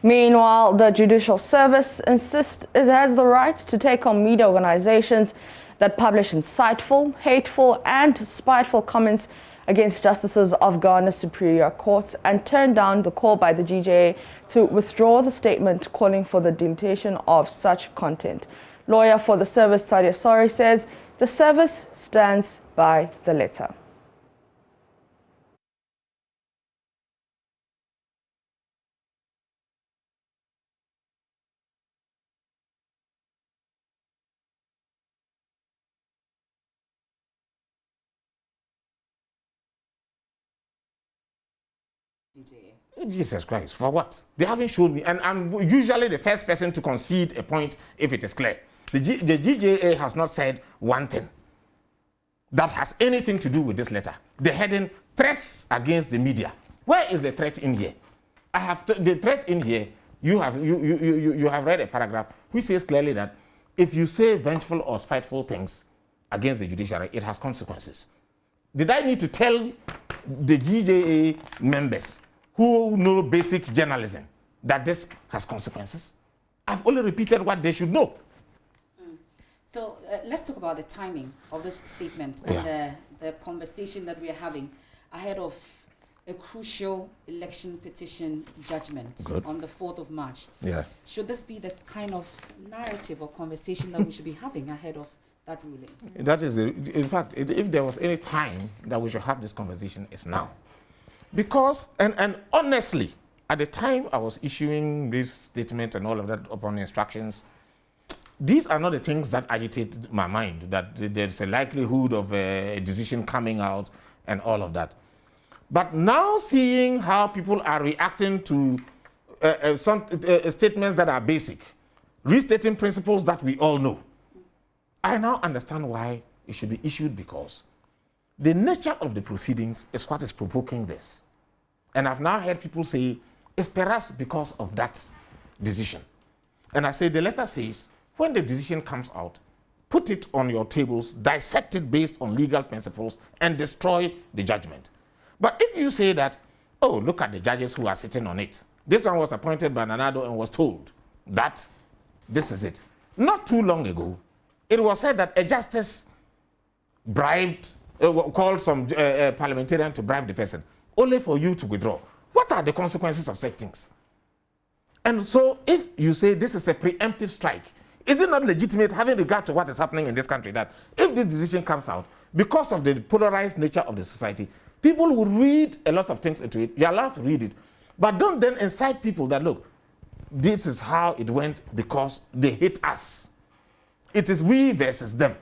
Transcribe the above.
Meanwhile, the Judicial Service insists it has the right to take on media organizations that publish inciteful, hateful, and spiteful comments against justices of Ghana's Superior Courts and turn down the call by the GJA to withdraw the statement calling for the deletion of such content. Lawyer for the service, Tadia Sori, says the service stands by the letter. Jesus Christ, for what? They haven't shown me, and I'm usually the first person to concede a point if it is clear. The GJA has not said one thing that has anything to do with this letter. The heading, threats against the media. Where is the threat in here? I have the threat in here. You have read a paragraph which says clearly that if you say vengeful or spiteful things against the judiciary, it has consequences. Did I need to tell the GJA members who know basic journalism that this has consequences? I've only repeated what they should know. So let's talk about the timing of this statement and the conversation that we are having ahead of a crucial election petition judgment on the 4th of March. Yeah. Should this be the kind of narrative or conversation that we should be having ahead of that ruling? That is, in fact, if there was any time that we should have this conversation, it's now. Because, and honestly, at the time I was issuing this statement and all of that upon instructions, these are not the things that agitated my mind, that there's a likelihood of a decision coming out and all of that. But now seeing how people are reacting to some statements that are basic, restating principles that we all know, I now understand why it should be issued, because the nature of the proceedings is what is provoking this. And I've now heard people say it's perhaps because of that decision. And I say the letter says, when the decision comes out, put it on your tables, dissect it based on legal principles, and destroy the judgment. But if you say that, oh, look at the judges who are sitting on it. This one was appointed by Nanado and was told that this is it. Not too long ago, it was said that a justice bribed, called some parliamentarian to bribe the person, only for you to withdraw. What are the consequences of such things? And so if you say this is a preemptive strike, is it not legitimate, having regard to what is happening in this country, that if this decision comes out, because of the polarized nature of the society, people will read a lot of things into it. You're allowed to read it. But don't then incite people that, look, this is how it went because they hate us. It is we versus them.